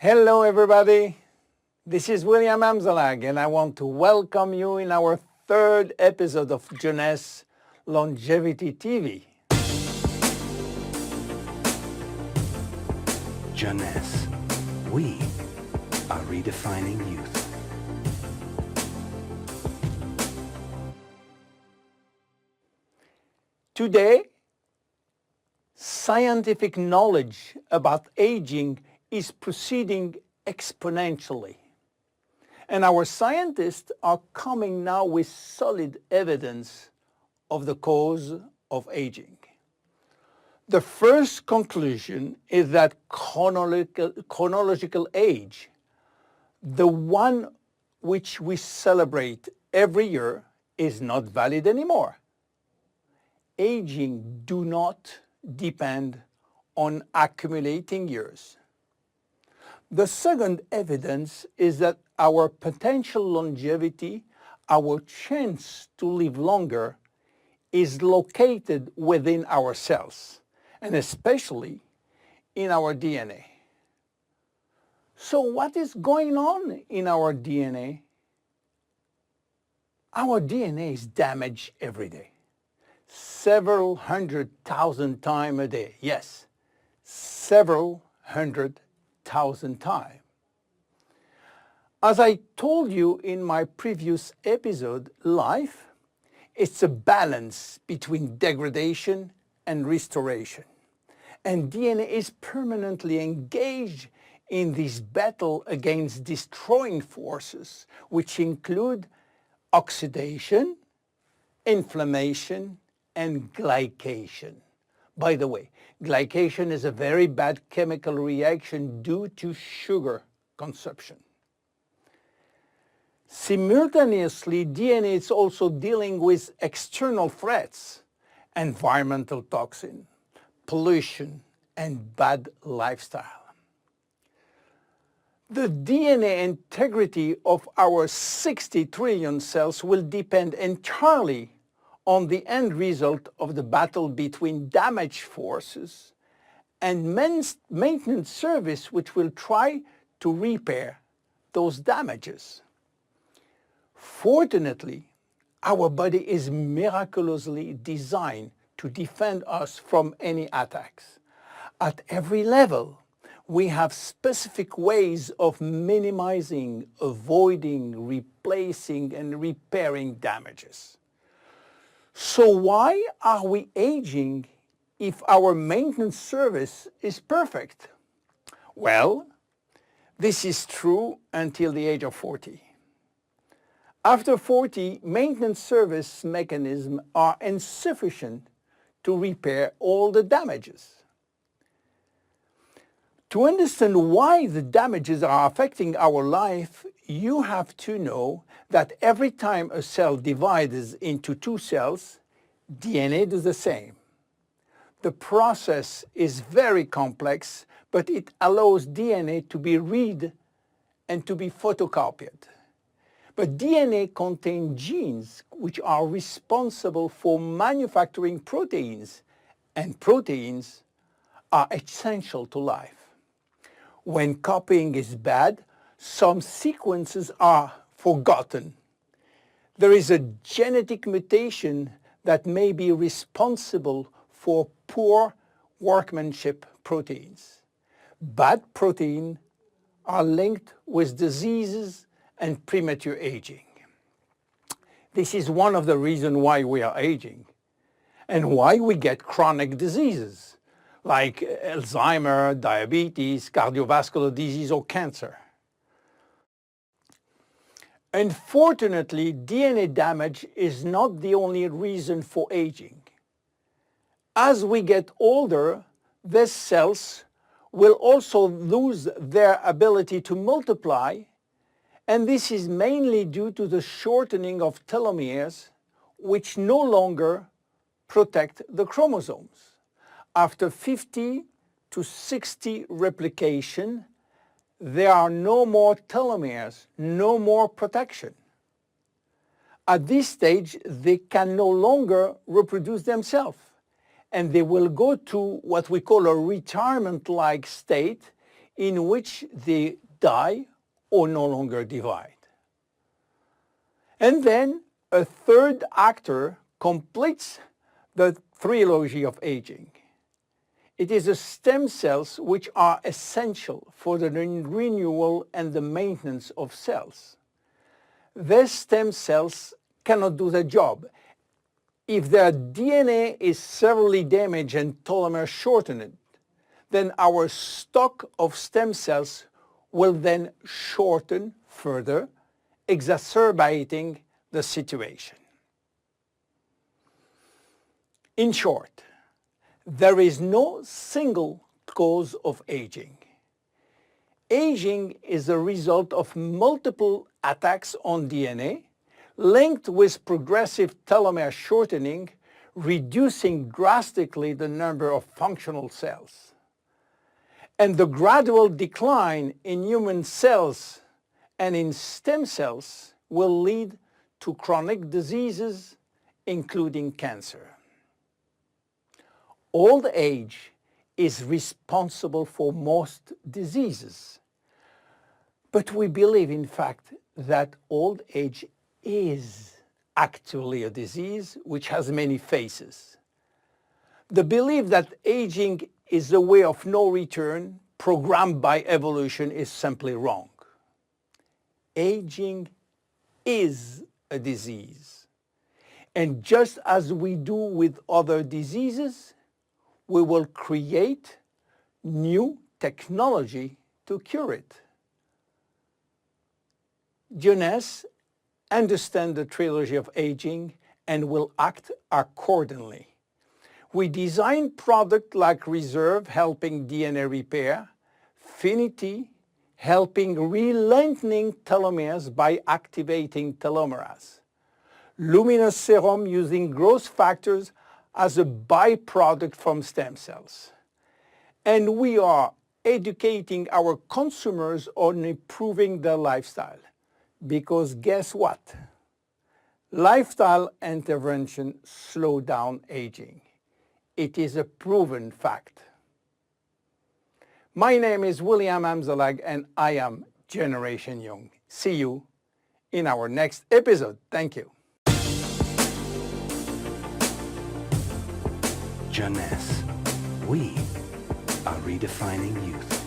Hello everybody, this is William Amzalag and I want to welcome you in our third episode of Jeunesse Longevity TV. Jeunesse, we are redefining youth. Today, scientific knowledge about aging is proceeding exponentially. And our scientists are coming now with solid evidence of the cause of aging. The first conclusion is that chronological age, the one which we celebrate every year, is not valid anymore. Aging do not depend on accumulating years. The second evidence is that our potential longevity, our chance to live longer, is located within our cells, and especially in our DNA. So what is going on in our DNA? Our DNA is damaged every day. Several 100,000 times a day. Yes, several 100,000 times. As I told you in my previous episode, life is a balance between degradation and restoration. And DNA is permanently engaged in this battle against destroying forces, which include oxidation, inflammation, and glycation. By the way, glycation is a very bad chemical reaction due to sugar consumption. Simultaneously, DNA is also dealing with external threats, environmental toxin, pollution, and bad lifestyle. The DNA integrity of our 60 trillion cells will depend entirely on the end result of the battle between damage forces and maintenance service, which will try to repair those damages. Fortunately, our body is miraculously designed to defend us from any attacks. At every level, we have specific ways of minimizing, avoiding, replacing, and repairing damages. So why are we aging if our maintenance service is perfect? Well, this is true until the age of 40. After 40, maintenance service mechanisms are insufficient to repair all the damages. To understand why the damages are affecting our life, you have to know that every time a cell divides into two cells, DNA does the same. The process is very complex, but it allows DNA to be read and to be photocopied. But DNA contains genes which are responsible for manufacturing proteins, and proteins are essential to life. When copying is bad, some sequences are forgotten. There is a genetic mutation that may be responsible for poor workmanship proteins. Bad proteins are linked with diseases and premature aging. This is one of the reasons why we are aging and why we get chronic diseases like Alzheimer's, diabetes, cardiovascular disease, or cancer. Unfortunately, DNA damage is not the only reason for aging. As we get older, these cells will also lose their ability to multiply, and this is mainly due to the shortening of telomeres, which no longer protect the chromosomes. After 50 to 60 replication, there are no more telomeres, no more protection. At this stage, they can no longer reproduce themselves, and they will go to what we call a retirement-like state, in which they die or no longer divide. And then a third actor completes the trilogy of aging. It is the stem cells which are essential for the renewal and the maintenance of cells. These stem cells cannot do the job. If their DNA is severely damaged and telomere shortened, then our stock of stem cells will then shorten further, exacerbating the situation. In short, there is no single cause of aging. Aging is a result of multiple attacks on DNA linked with progressive telomere shortening, reducing drastically the number of functional cells. And the gradual decline in human cells and in stem cells will lead to chronic diseases, including cancer. Old age is responsible for most diseases. But we believe, in fact, that old age is actually a disease which has many faces. The belief that aging is a way of no return programmed by evolution is simply wrong. Aging is a disease. And just as we do with other diseases, we will create new technology to cure it. Jeunesse understands the trilogy of aging and will act accordingly. We design products like Reserve, helping DNA repair, Finity, helping re-lengthening telomeres by activating telomerase, Luminous Serum using growth factors as a byproduct from stem cells. And we are educating our consumers on improving their lifestyle. Because guess what? Lifestyle intervention slow down aging. It is a proven fact. My name is William Amzalag and I am Generation Young. See you in our next episode. Thank you. Jeunesse. We are redefining youth.